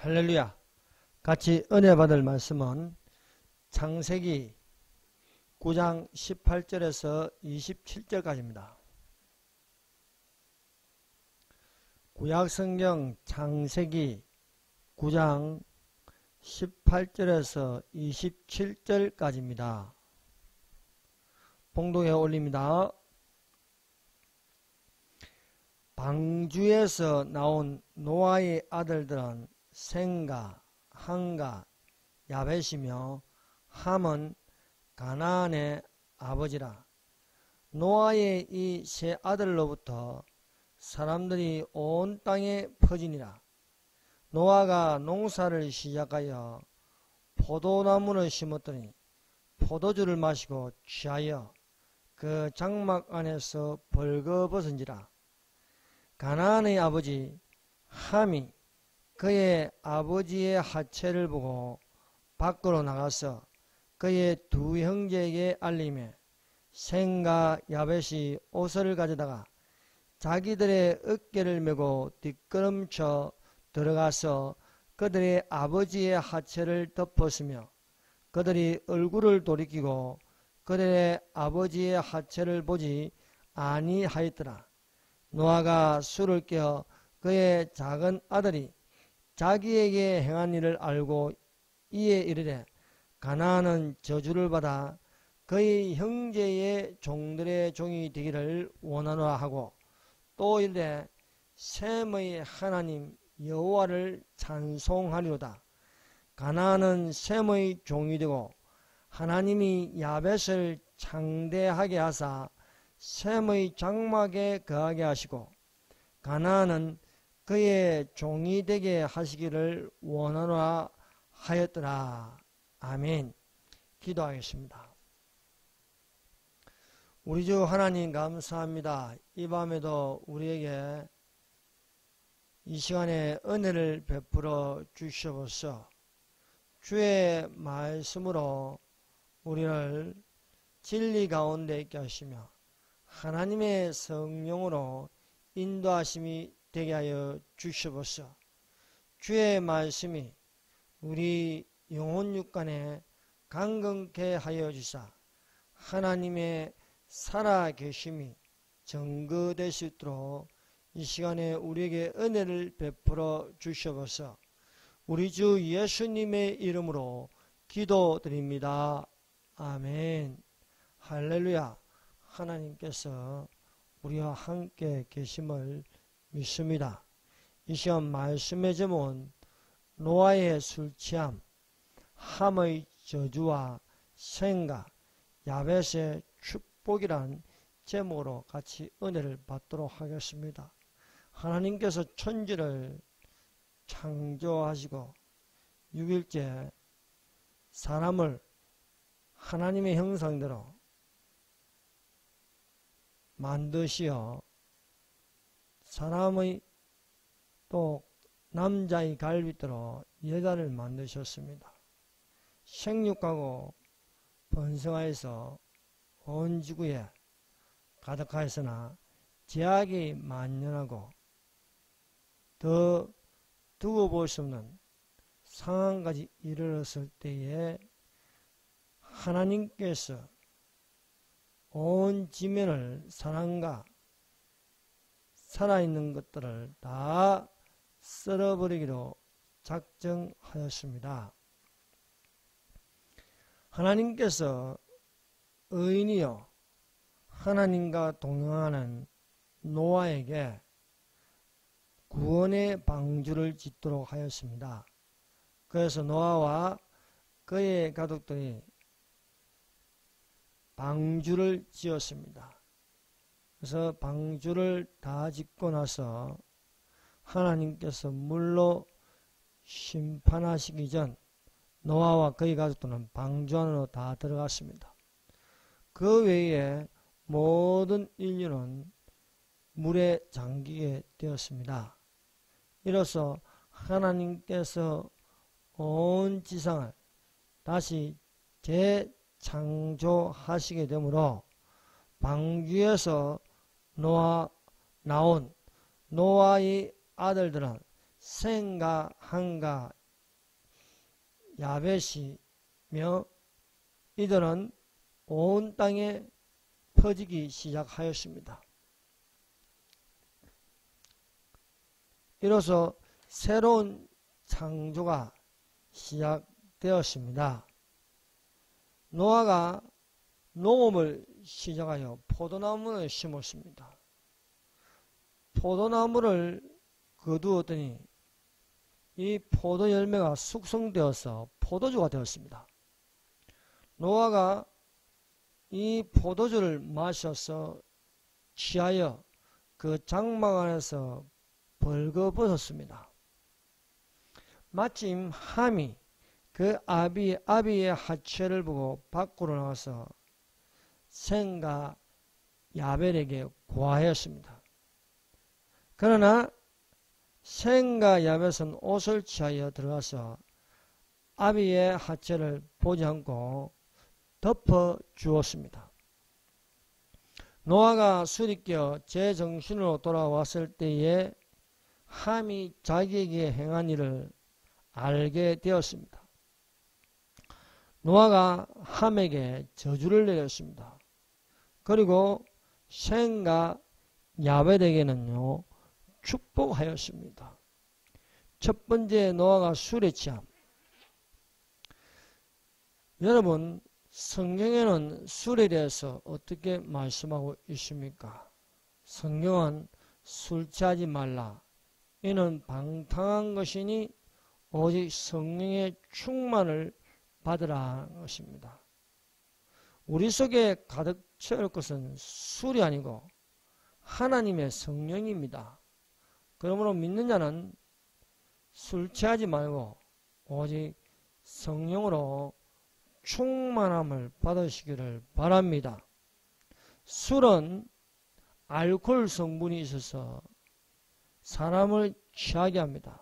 할렐루야. 같이 은혜 받을 말씀은 창세기 9장 18절에서 27절까지입니다. 구약성경 창세기 9장 18절에서 27절까지입니다. 봉독에 올립니다. 방주에서 나온 노아의 아들들은 셈과 함과 야벳이며 함은 가나안의 아버지라. 노아의 이 세 아들로부터 사람들이 온 땅에 퍼지니라. 노아가 농사를 시작하여 포도나무를 심었더니 포도주를 마시고 취하여 그 장막 안에서 벌거벗은지라. 가나안의 아버지 함이 그의 아버지의 하체를 보고 밖으로 나가서 그의 두 형제에게 알리매 셈과 야벳이 옷을 가져다가 자기들의 어깨를 메고 뒷걸음쳐 들어가서 그들의 아버지의 하체를 덮었으며 그들이 얼굴을 돌이키고 그들의 아버지의 하체를 보지 아니하였더라. 노아가 술을 깨어 그의 작은 아들이 자기에게 행한 일을 알고 이에 이르되 가나안은 저주를 받아 그의 형제의 종들의 종이 되기를 원하노라 하고 또 이르되 셈의 하나님 여호와를 찬송하리로다. 가나안은 셈의 종이 되고 하나님이 야벳을 창대하게 하사 셈의 장막에 거하게 하시고 가나안은 그의 종이 되게 하시기를 원하노라 하였더라. 아멘. 기도하겠습니다. 우리 주 하나님 감사합니다. 이 밤에도 우리에게 이 시간에 은혜를 베풀어 주시옵소서. 주의 말씀으로 우리를 진리 가운데 있게 하시며 하나님의 성령으로 인도하심이 되게 하여 주시옵소서. 주의 말씀이 우리 영혼 육간에 강건케 하여 주사 하나님의 살아계심이 증거될 수 있도록 이 시간에 우리에게 은혜를 베풀어 주시옵소서. 우리 주 예수님의 이름으로 기도드립니다. 아멘. 할렐루야. 하나님께서 우리와 함께 계심을 믿습니다. 이 시간 말씀의 제목은 노아의 술취함, 함의 저주와 셈과 야벳의 축복이란 제목으로 같이 은혜를 받도록 하겠습니다. 하나님께서 천지를 창조하시고 6일째 사람을 하나님의 형상대로 만드시어 사람의 또 남자의 갈빗대로 여자를 만드셨습니다. 생육하고 번성하여서 온 지구에 가득하였으나 제약이 만연하고 더 두고 볼 수 없는 상황까지 이르렀을 때에 하나님께서 온 지면을 사람과 살아있는 것들을 다 썰어버리기로 작정하였습니다. 하나님께서 의인이요 하나님과 동행하는 노아에게 구원의 방주를 짓도록 하였습니다. 그래서 노아와 그의 가족들이 방주를 지었습니다. 그래서 방주를 다 짓고 나서 하나님께서 물로 심판하시기 전 노아와 그의 가족들은 방주 안으로 다 들어갔습니다. 그 외에 모든 인류는 물에 잠기게 되었습니다. 이로써 하나님께서 온 지상을 다시 재창조하시게 되므로 방주에서 나온 노아의 아들들은 셈과 함과 야벳이며 이들은 온 땅에 퍼지기 시작하였습니다. 이로써 새로운 창조가 시작되었습니다. 노아가 농업을 시작하여 포도나무를 심었습니다. 포도나무를 거두었더니 이 포도 열매가 숙성되어서 포도주가 되었습니다. 노아가 이 포도주를 마셔서 취하여 그 장막 안에서 벌거벗었습니다. 마침 함이 그 아비의 하체를 보고 밖으로 나와서 셈과 야벨에게 고하였습니다. 그러나 셈과 야벳은 옷을 취하여 들어가서 아비의 하체를 보지 않고 덮어 주었습니다. 노아가 수리깨어 제정신으로 돌아왔을 때에 함이 자기에게 행한 일을 알게 되었습니다. 노아가 함에게 저주를 내렸습니다. 그리고 셈과 야벳에게는요 축복하였습니다. 첫 번째, 노아가 술에 취함. 여러분, 성경에는 술에 대해서 어떻게 말씀하고 있습니까? 성경은 술 취하지 말라. 이는 방탕한 것이니 오직 성령의 충만을 받으라 하는 것입니다. 우리 속에 가득 채울 것은 술이 아니고 하나님의 성령입니다. 그러므로 믿는 자는 술 취하지 말고 오직 성령으로 충만함을 받으시기를 바랍니다. 술은 알코올 성분이 있어서 사람을 취하게 합니다.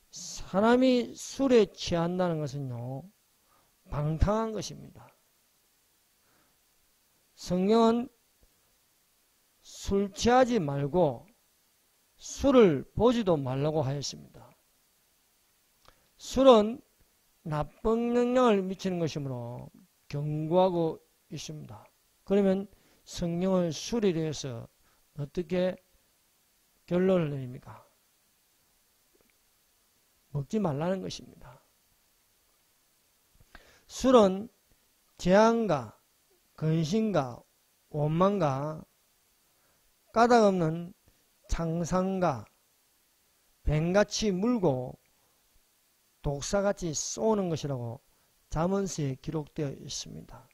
사람이 술에 취한다는 것은요, 방탕한 것입니다. 성경은 술 취하지 말고 술을 보지도 말라고 하였습니다. 술은 나쁜 영향을 미치는 것이므로 경고하고 있습니다. 그러면 성경은 술에 대해서 어떻게 결론을 내립니까? 먹지 말라는 것입니다. 술은 재앙과 근심과 원망과 까닭없는 창상과 뱀같이 물고 독사같이 쏘는 것이라고 잠언서에 기록되어 있습니다.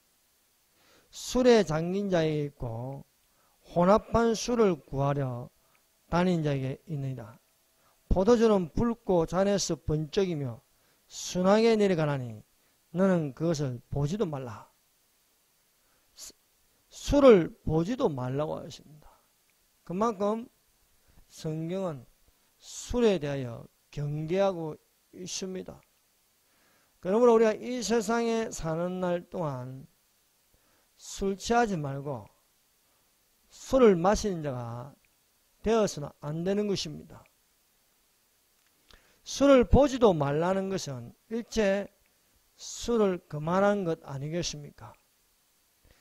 술에 잠긴 자에게 있고 혼합한 술을 구하려 다닌 자에게 있느니라. 포도주는 붉고 잔에서 번쩍이며 순하게 내려가나니 너는 그것을 보지도 말라. 술을 보지도 말라고 하십니다. 그만큼 성경은 술에 대하여 경계하고 있습니다. 그러므로 우리가 이 세상에 사는 날 동안 술 취하지 말고 술을 마시는 자가 되어서는 안 되는 것입니다. 술을 보지도 말라는 것은 일체 술을 그만한 것 아니겠습니까?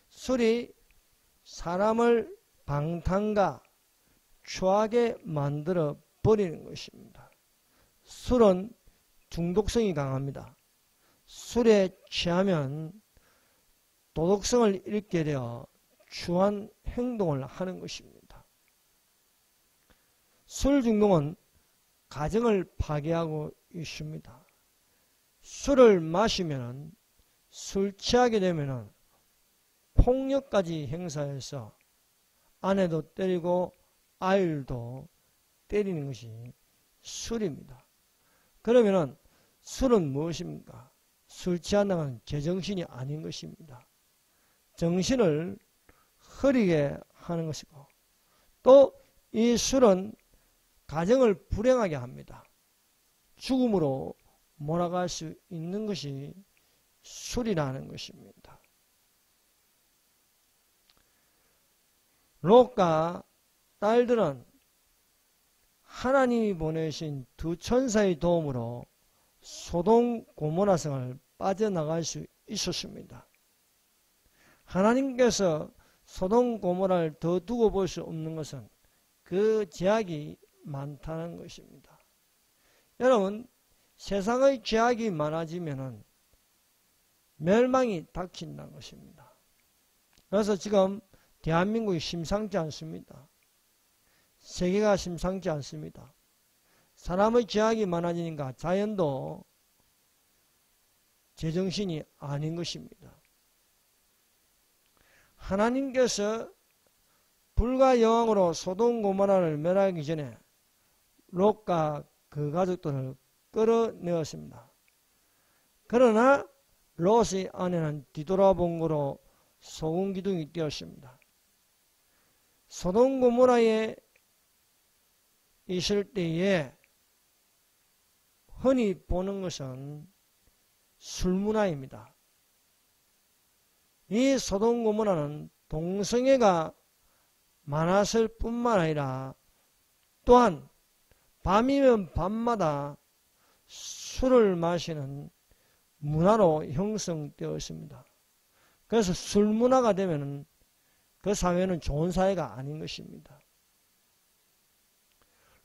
술이 사람을 방탕과 추하게 만들어 버리는 것입니다. 술은 중독성이 강합니다. 술에 취하면 도덕성을 잃게 되어 추한 행동을 하는 것입니다. 술 중독은 가정을 파괴하고 있습니다. 술을 마시면 술 취하게 되면 폭력까지 행사해서 아내도 때리고 아이들도 때리는 것이 술입니다. 그러면 술은 무엇입니까? 술 취한다는 건 제정신이 아닌 것입니다. 정신을 흐리게 하는 것이고 또 이 술은 가정을 불행하게 합니다. 죽음으로 몰아갈 수 있는 것이 술이라는 것입니다. 롯과 딸들은 하나님이 보내신 두 천사의 도움으로 소돔 고모라성을 빠져나갈 수 있었습니다. 하나님께서 소돔 고모라를 더 두고 볼 수 없는 것은 그 죄악이 많다는 것입니다. 여러분, 세상의 죄악이 많아지면은 멸망이 닥친다는 것입니다. 그래서 지금 대한민국이 심상치 않습니다. 세계가 심상치 않습니다. 사람의 죄악이 많아지니까 자연도 제정신이 아닌 것입니다. 하나님께서 불과 여왕으로 소돔 고모라를 멸하기 전에 롯과 그 가족들을 끌어내었습니다. 그러나 롯의 아내는 뒤돌아본 거로 소금 기둥이 되었습니다. 소돔 고모라에 있을 때에 흔히 보는 것은 술문화입니다. 이 소돔 고모라는 동성애가 많았을 뿐만 아니라 또한 밤이면 밤마다 술을 마시는 문화로 형성되었습니다. 그래서 술문화가 되면 그 사회는 좋은 사회가 아닌 것입니다.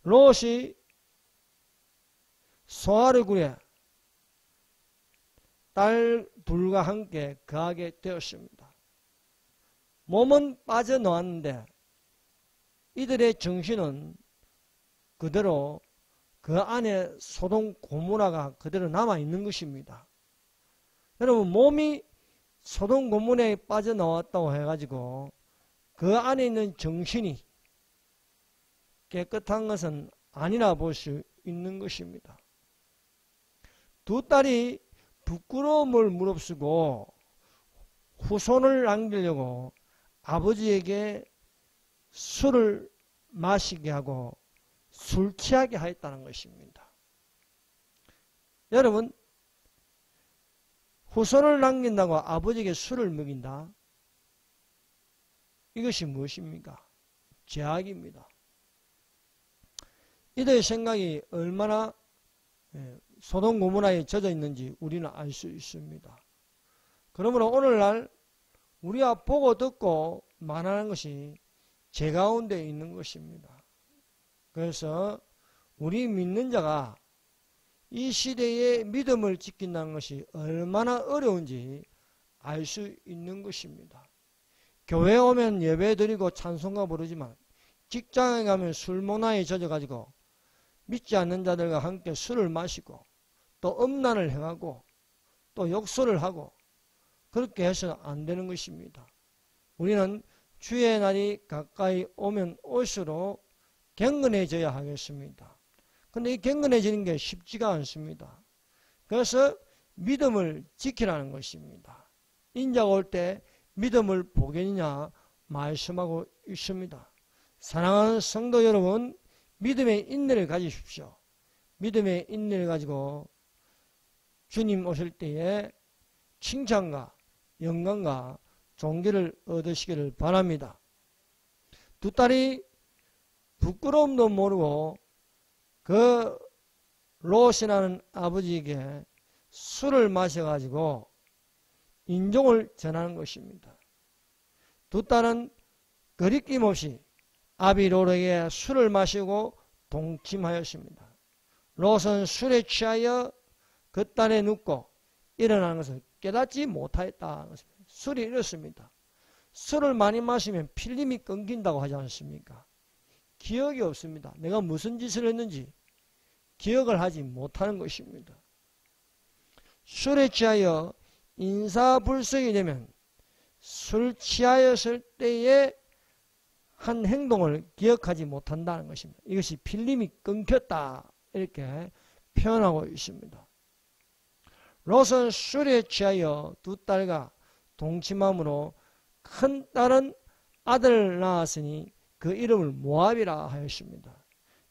롯이 소아르 굴에 딸 둘과 함께 거하게 되었습니다. 몸은 빠져나왔는데 이들의 정신은 그대로 그 안에 소돔 고모라가 그대로 남아있는 것입니다. 여러분, 몸이 소돔 고모라에 빠져나왔다고 해가지고 그 안에 있는 정신이 깨끗한 것은 아니라 볼 수 있는 것입니다. 두 딸이 부끄러움을 무릅쓰고 후손을 남기려고 아버지에게 술을 마시게 하고 술 취하게 하였다는 것입니다. 여러분, 후손을 남긴다고 아버지에게 술을 먹인다? 이것이 무엇입니까? 죄악입니다. 이들의 생각이 얼마나 소돔 고모라에 젖어 있는지 우리는 알 수 있습니다. 그러므로 오늘날 우리가 보고 듣고 말하는 것이 죄 가운데 있는 것입니다. 그래서 우리 믿는 자가 이 시대의 믿음을 지킨다는 것이 얼마나 어려운지 알 수 있는 것입니다. 교회에 오면 예배 드리고 찬송가 부르지만 직장에 가면 술 문화에 젖어가지고 믿지 않는 자들과 함께 술을 마시고 또 음란을 행하고 또 욕설을 하고 그렇게 해서는 안 되는 것입니다. 우리는 주의 날이 가까이 오면 올수록 경건해져야 하겠습니다. 그런데 이 경건해지는 게 쉽지가 않습니다. 그래서 믿음을 지키라는 것입니다. 인자가 올 때 믿음을 보겠느냐 말씀하고 있습니다. 사랑하는 성도 여러분, 믿음의 인내를 가지십시오. 믿음의 인내를 가지고 주님 오실 때에 칭찬과 영광과 존귀를 얻으시기를 바랍니다. 두 딸이 부끄러움도 모르고 그 롯이라는 아버지에게 술을 마셔가지고 인종을 전하는 것입니다. 두 딸은 거리낌 없이 아비 롯에게 술을 마시고 동침하였습니다. 롯은 술에 취하여 그 딸에 눕고 일어나는 것을 깨닫지 못하였다. 술이 이렇습니다. 술을 많이 마시면 필름이 끊긴다고 하지 않습니까? 기억이 없습니다. 내가 무슨 짓을 했는지 기억을 하지 못하는 것입니다. 술에 취하여 인사불성이 되면 술 취하였을 때의 한 행동을 기억하지 못한다는 것입니다. 이것이 필름이 끊겼다 이렇게 표현하고 있습니다. 롯은 술에 취하여 두 딸과 동침함으로 큰 딸은 아들을 낳았으니 그 이름을 모압이라 하였습니다.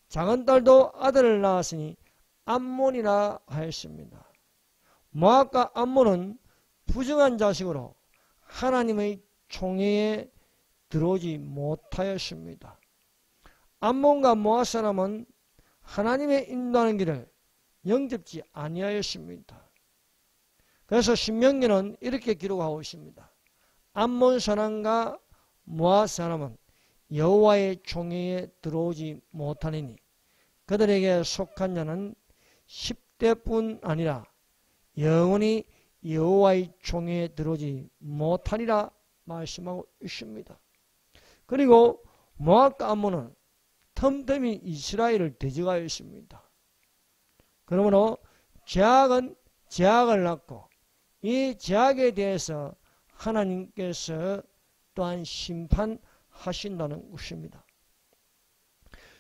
작은 딸도 아들을 낳았으니 암몬이라 하였습니다. 모압과 암몬은 부정한 자식으로 하나님의 총회에 들어오지 못하였습니다. 암몬과 모압 사람은 하나님의 인도하는 길을 영접지 아니하였습니다. 그래서 신명기는 이렇게 기록하고 있습니다. 암몬 사람과 모압 사람은 여호와의 총회에 들어오지 못하리니 그들에게 속한 자는 10대뿐 아니라 영원히 여호와의 총회에 들어오지 못하리라 말씀하고 있습니다. 그리고 모압과 암몬은 틈틈이 이스라엘을 대적하여 있습니다. 그러므로 제약은 제약을 낳고 이 제약에 대해서 하나님께서 또한 심판하신다는 것입니다.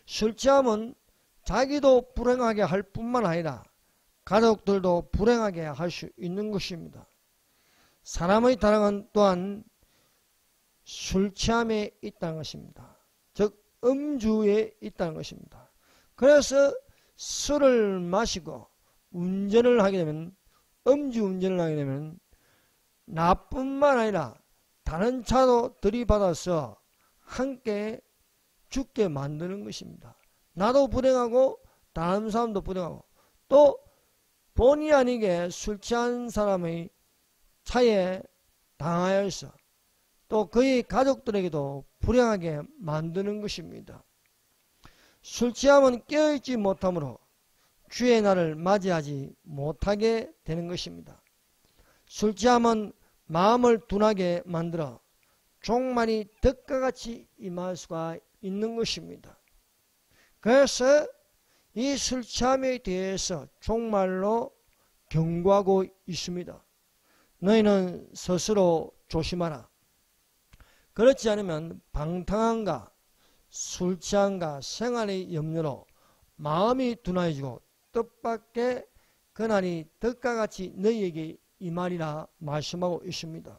술 취함은 자기도 불행하게 할 뿐만 아니라 가족들도 불행하게 할 수 있는 것입니다. 사람의 타락은 또한 술 취함에 있다는 것입니다. 즉 음주에 있다는 것입니다. 그래서 술을 마시고 운전을 하게 되면 음주운전을 하게 되면 나뿐만 아니라 다른 차도 들이받아서 함께 죽게 만드는 것입니다. 나도 불행하고 다른 사람도 불행하고 또 본의 아니게 술 취한 사람의 차에 당하여서 또 그의 가족들에게도 불행하게 만드는 것입니다. 술 취함은 깨어있지 못하므로 주의 날을 맞이하지 못하게 되는 것입니다. 술 취함은 마음을 둔하게 만들어 종말이 덕과 같이 임할 수가 있는 것입니다. 그래서 이 술 취함에 대해서 종말로 경고하고 있습니다. 너희는 스스로 조심하라. 그렇지 않으면 방탕함과 술 취함과 생활의 염려로 마음이 둔해지고 뜻밖의 그날이 덕과 같이 너희에게 임하리라 말씀하고 있습니다.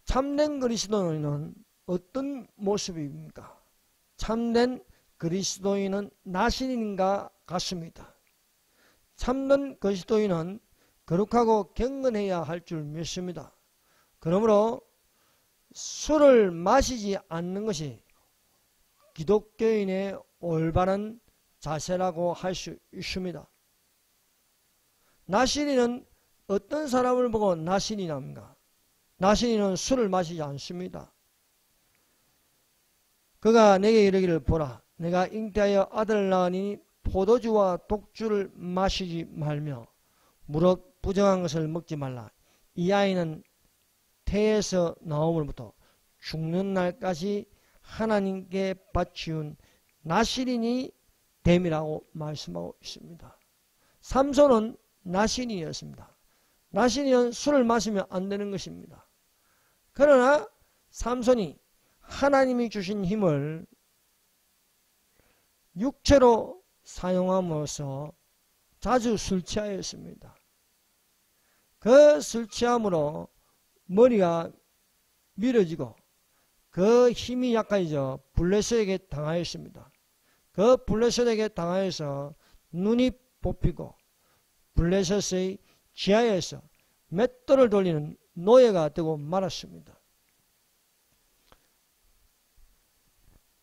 참된 그리스도인은 어떤 모습입니까? 참된 그리스도인은 나신인과 같습니다. 참된 그리스도인은 거룩하고 경건해야 할 줄 믿습니다. 그러므로 술을 마시지 않는 것이 기독교인의 올바른 자세라고 할 수 있습니다. 나신이는 어떤 사람을 보고 나신이랍니까? 나신이는 술을 마시지 않습니다. 그가 내게 이르기를 보라, 내가 잉태하여 아들을 낳으니 포도주와 독주를 마시지 말며 무릇 부정한 것을 먹지 말라. 이 아이는 태에서 나옴으로부터 죽는 날까지 하나님께 바치운 나신인이 됨이라고 말씀하고 있습니다. 삼손은 나신이었습니다. 나신이는 술을 마시면 안 되는 것입니다. 그러나 삼손이 하나님이 주신 힘을 육체로 사용함으로써 자주 술 취하였습니다. 그 술 취함으로 머리가 밀어지고 그 힘이 약해져 블레셋에게 당하였습니다. 그 블레셋에게 당하여서 눈이 뽑히고 블레셋의 지하에서 맷돌을 돌리는 노예가 되고 말았습니다.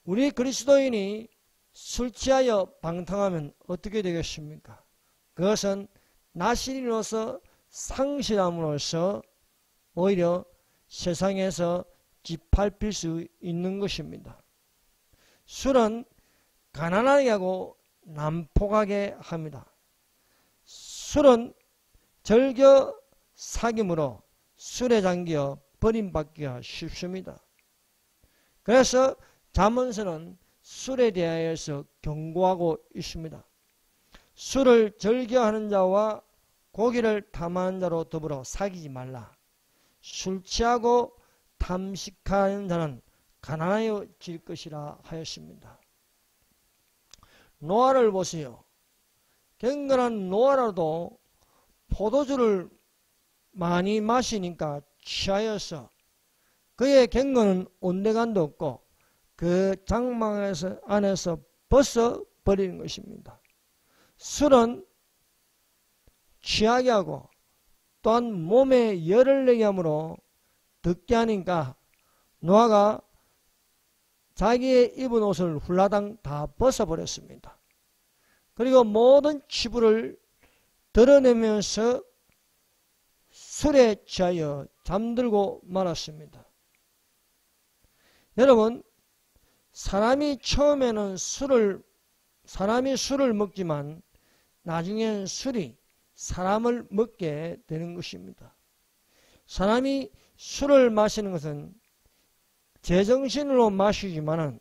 우리 그리스도인이 술 취하여 방탕하면 어떻게 되겠습니까? 그것은 나신인으로서 상실함으로써 오히려 세상에서 짓밟힐 수 있는 것입니다. 술은 가난하게 하고 난폭하게 합니다. 술은 절겨 사귐으로 술에 잠겨 버림받기가 쉽습니다. 그래서 잠언서는 술에 대하여서 경고하고 있습니다. 술을 즐겨하는 자와 고기를 탐하는 자로 더불어 사귀지 말라. 술 취하고 탐식하는 자는 가난하여질 것이라 하였습니다. 노아를 보세요. 경건한 노아라도 포도주를 많이 마시니까 취하여서 그의 경건은 온데간도 없고 그 장막 안에서 벗어버리는 것입니다. 술은 취하게 하고 또한 몸에 열을 내게 하므로 듣게 하니까 노아가 자기의 입은 옷을 훌라당 다 벗어버렸습니다. 그리고 모든 치부를 드러내면서 술에 취하여 잠들고 말았습니다. 여러분, 사람이 처음에는 술을 먹지만 나중엔 술이 사람을 먹게 되는 것입니다. 사람이 술을 마시는 것은 제정신으로 마시지만은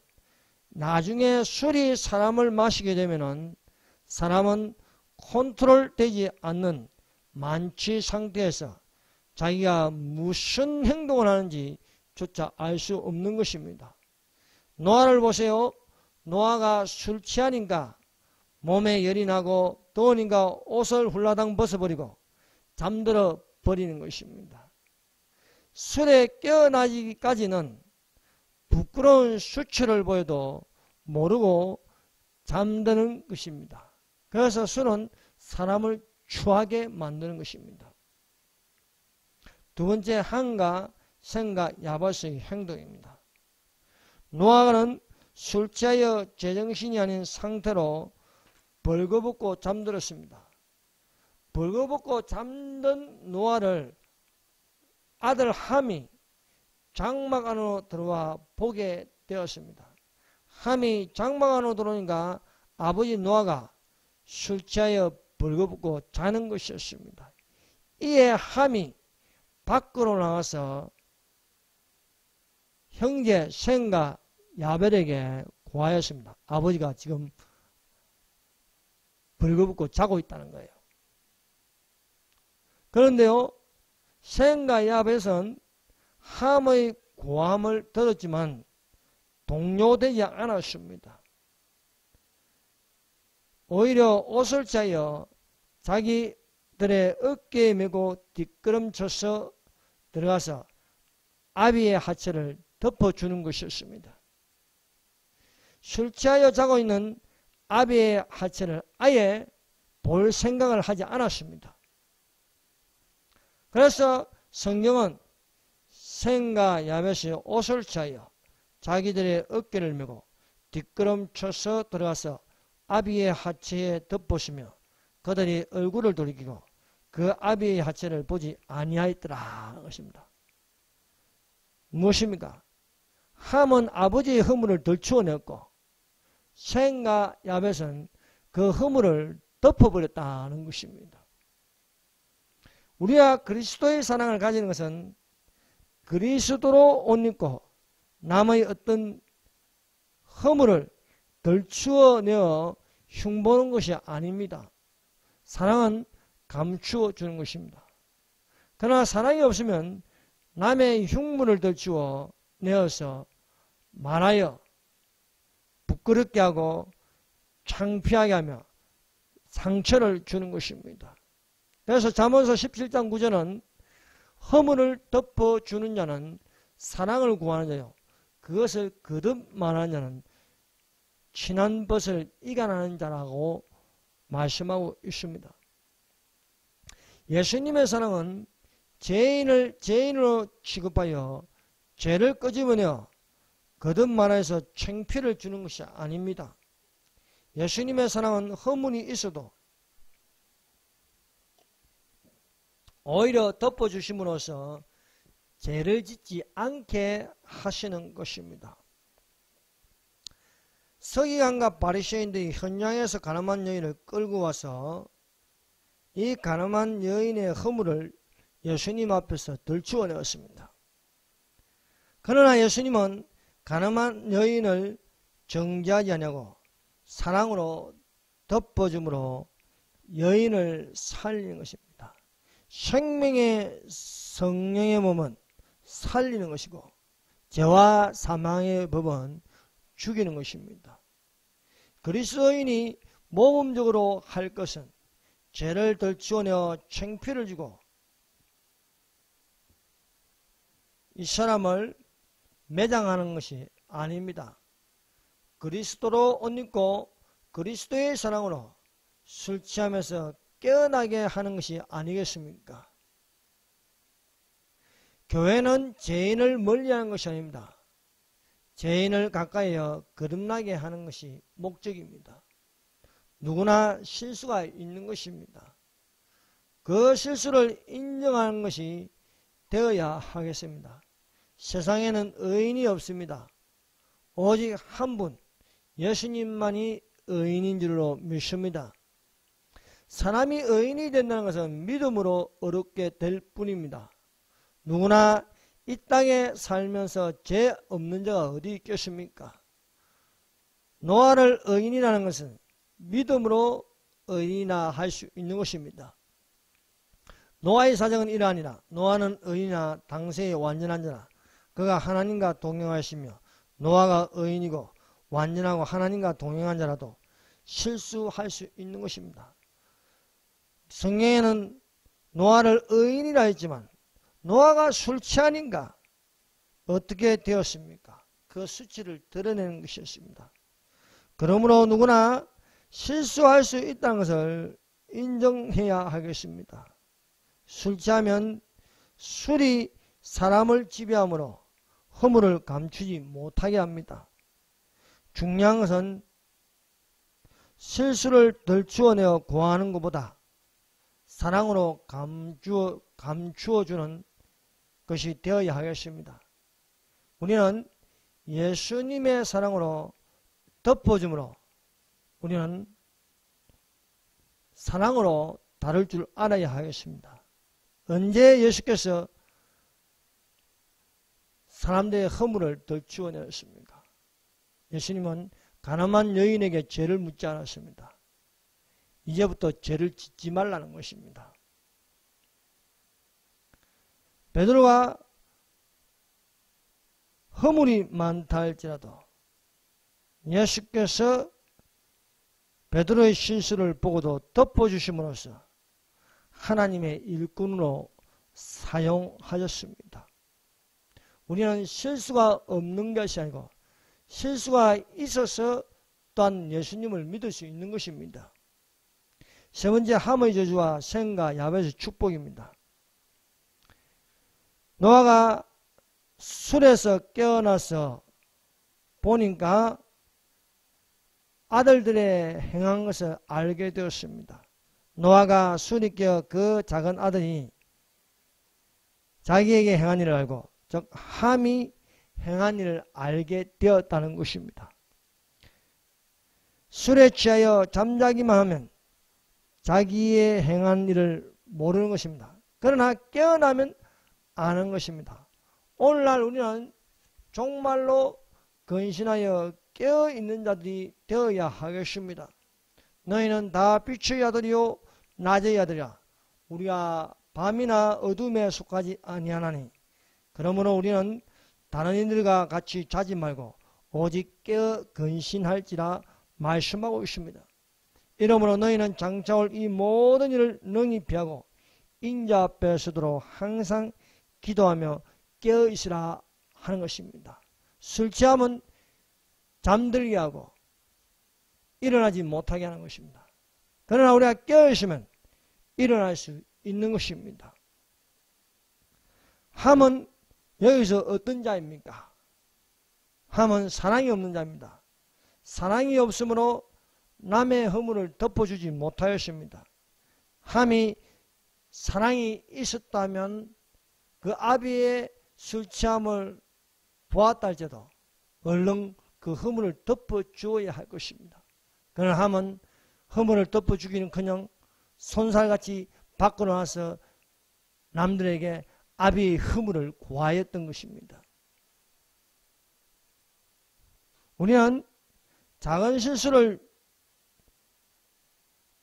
나중에 술이 사람을 마시게 되면은 사람은 컨트롤 되지 않는 만취 상태에서 자기가 무슨 행동을 하는지 조차 알 수 없는 것입니다. 노아를 보세요. 노아가 술 취하니까 몸에 열이 나고 더우니까 옷을 훌라당 벗어버리고 잠들어 버리는 것입니다. 술에 깨어나기까지는 부끄러운 수치를 보여도 모르고 잠드는 것입니다. 그래서 술은 사람을 추하게 만드는 것입니다. 두 번째, 한과 생과 야벳의 행동입니다. 노아는 술 취하여 제정신이 아닌 상태로 벌거벗고 잠들었습니다. 벌거벗고 잠든 노아를 아들 함이 장막 안으로 들어와 보게 되었습니다. 함이 장막 안으로 들어오니까 아버지 노아가 술 취하여 벌거벗고 자는 것이었습니다. 이에 함이 밖으로 나와서 형제 셈과 야벨에게 고하였습니다. 아버지가 지금 벌거벗고 자고 있다는 거예요. 그런데요, 셈과 야벳은 함의 고함을 들었지만 동요되지 않았습니다. 오히려 옷을 짜여 자기들의 어깨에 메고 뒷걸음쳐서 들어가서 아비의 하체를 덮어주는 것이었습니다. 술 취하여 자고 있는 아비의 하체를 아예 볼 생각을 하지 않았습니다. 그래서 성경은 셈과 야벳이 옷을 취하여 자기들의 어깨를 메고 뒷걸음쳐서 들어가서 아비의 하체에 덮으시며 그들이 얼굴을 돌이키고 그 아비의 하체를 보지 아니하였더라 것입니다. 무엇입니까? 함은 아버지의 허물을 덜추어냈고 셈과 야벳은 그 허물을 덮어버렸다는 것입니다. 우리가 그리스도의 사랑을 가지는 것은 그리스도로 옷 입고 남의 어떤 허물을 덜추어내어 흉보는 것이 아닙니다. 사랑은 감추어 주는 것입니다. 그러나 사랑이 없으면 남의 흉물을 덜추어 내어서 말하여 부끄럽게 하고 창피하게 하며 상처를 주는 것입니다. 그래서 잠언서 17장 9절은 허물을 덮어주는 자는 사랑을 구하는 자요 그것을 거듭 말하는 자는 친한 벗을 이간하는 자라고 말씀하고 있습니다. 예수님의 사랑은 죄인을 죄인으로 취급하여 죄를 끄집어내어 거듭 말해서 창피를 주는 것이 아닙니다. 예수님의 사랑은 허물이 있어도 오히려 덮어주심으로써 죄를 짓지 않게 하시는 것입니다. 서기관과 바리새인들이 현장에서 가늠한 여인을 끌고 와서 이 가늠한 여인의 허물을 예수님 앞에서 덜추어내었습니다. 그러나 예수님은 가늠한 여인을 정죄하지 아니하고 사랑으로 덮어줌으로 여인을 살리는 것입니다. 생명의 성령의 몸은 살리는 것이고 죄와 사망의 법은 죽이는 것입니다. 그리스도인이 모범적으로 할 것은 죄를 덜추어내어 창피를 주고 이 사람을 매장하는 것이 아닙니다. 그리스도로 옷 입고 그리스도의 사랑으로 술 취하면서 깨어나게 하는 것이 아니겠습니까? 교회는 죄인을 멀리하는 것이 아닙니다. 죄인을 가까이여 거듭나게 하는 것이 목적입니다. 누구나 실수가 있는 것입니다. 그 실수를 인정하는 것이 되어야 하겠습니다. 세상에는 의인이 없습니다. 오직 한 분, 예수님만이 의인인 줄로 믿습니다. 사람이 의인이 된다는 것은 믿음으로 얻게 될 뿐입니다. 누구나 이 땅에 살면서 죄 없는 자가 어디 있겠습니까? 노아를 의인이라는 것은 믿음으로 의인이나 할 수 있는 것입니다. 노아의 사정은 이러하니라. 노아는 의인이나 당세의 완전한 자라. 그가 하나님과 동행하시며 노아가 의인이고 완전하고 하나님과 동행한 자라도 실수할 수 있는 것입니다. 성경에는 노아를 의인이라 했지만 노아가 술 취한인가 어떻게 되었습니까? 그 수치를 드러내는 것이었습니다. 그러므로 누구나 실수할 수 있다는 것을 인정해야 하겠습니다. 술 취하면 술이 사람을 지배하므로 허물을 감추지 못하게 합니다. 중요한 것은 실수를 덜추어내어 구하는 것보다 사랑으로 감추어주는 것이 되어야 하겠습니다. 우리는 예수님의 사랑으로 덮어줌으로 우리는 사랑으로 다룰 줄 알아야 하겠습니다. 언제 예수께서 사람들의 허물을 덜추어내었습니까? 예수님은 가늠한 여인에게 죄를 묻지 않았습니다. 이제부터 죄를 짓지 말라는 것입니다. 베드로가 허물이 많다 할지라도 예수께서 베드로의 실수를 보고도 덮어주심으로써 하나님의 일꾼으로 사용하셨습니다. 우리는 실수가 없는 것이 아니고 실수가 있어서 또한 예수님을 믿을 수 있는 것입니다. 세 번째, 함의 저주와 셈과 야벳의 축복입니다. 노아가 술에서 깨어나서 보니까 아들들의 행한 것을 알게 되었습니다. 노아가 술이 깨어 그 작은 아들이 자기에게 행한 일을 알고, 즉 함이 행한 일을 알게 되었다는 것입니다. 술에 취하여 잠자기만 하면 자기의 행한 일을 모르는 것입니다. 그러나 깨어나면 아는 것입니다. 오늘날 우리는 정말로 근신하여 깨어있는 자들이 되어야 하겠습니다. 너희는 다 빛의 아들이요 낮의 아들이라. 우리가 밤이나 어둠에 속하지 아니하나니 그러므로 우리는 다른 이들과 같이 자지 말고 오직 깨어 근신할지라 말씀하고 있습니다. 이러므로 너희는 장차 올 이 모든 일을 능히 피하고 인자 앞에 서도록 항상 기도하며 깨어 있으라 하는 것입니다. 술 취하면 잠들게 하고 일어나지 못하게 하는 것입니다. 그러나 우리가 깨어 있으면 일어날 수 있는 것입니다. 함은 여기서 어떤 자입니까? 함은 사랑이 없는 자입니다. 사랑이 없으므로 남의 허물을 덮어주지 못하였습니다. 함이 사랑이 있었다면 그 아비의 술 취함을 보았다 할지라도 얼른 그 허물을 덮어주어야 할 것입니다. 그러나 함은 허물을 덮어주기는커녕 손살같이 밖으로 나와서 남들에게 아비의 허물을 고하였던 것입니다. 우리는 작은 실수를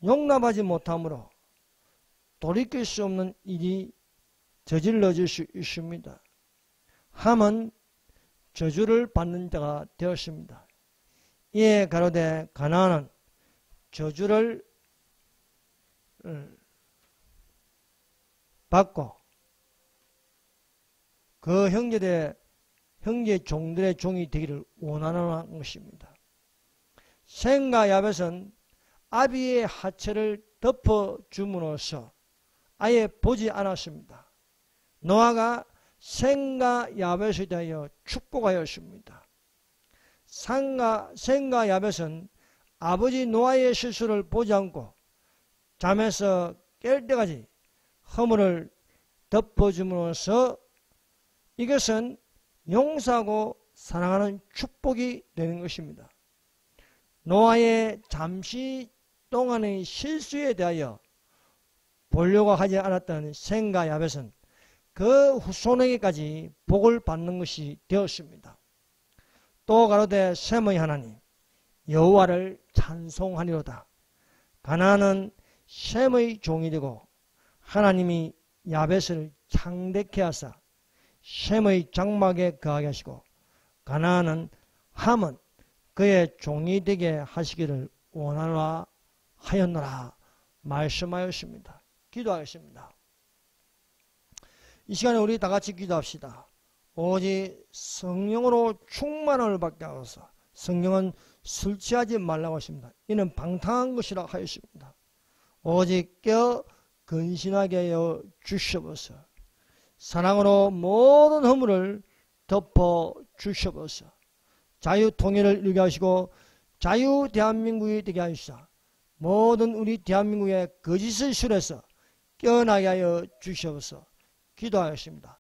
용납하지 못하므로 돌이킬 수 없는 일이 저질러질 수 있습니다. 함은 저주를 받는 자가 되었습니다. 이에 가로되 가나안은 저주를 받고 그 형제 종들의 종이 되기를 원하는 것입니다. 셈과 야벳은 아비의 하체를 덮어줌으로써 아예 보지 않았습니다. 노아가 셈과 야벳에 대하여 축복하였습니다. 셈과 야벳은 아버지 노아의 실수를 보지 않고 잠에서 깰 때까지 허물을 덮어줌으로써 이것은 용서하고 사랑하는 축복이 되는 것입니다. 노아의 잠시 동안의 실수에 대하여 보려고 하지 않았던 셈과 야벳은 그 후손에게까지 복을 받는 것이 되었습니다. 또 가로되 셈의 하나님 여호와를 찬송하리로다. 가나안은 셈의 종이 되고 하나님이 야벳을 창대케 하사 셈의 장막에 거하게 하시고 가나안은 함은 그의 종이 되게 하시기를 원하노라 하였노라 말씀하였습니다. 기도하겠습니다. 이 시간에 우리 다 같이 기도합시다. 오직 성령으로 충만함을 받게 하소서. 성령은 술 취하지 말라고 하십니다. 이는 방탕한 것이라 하였습니다. 오직 깨어 근신하게 하여 주시옵소서. 사랑으로 모든 허물을 덮어 주시옵소서. 자유통일을 이루게 하시고 자유 대한민국이 되게 하시사 모든 우리 대한민국의 거짓의 술에서 깨어나게 하여 주시옵소서. 기도하였습니다.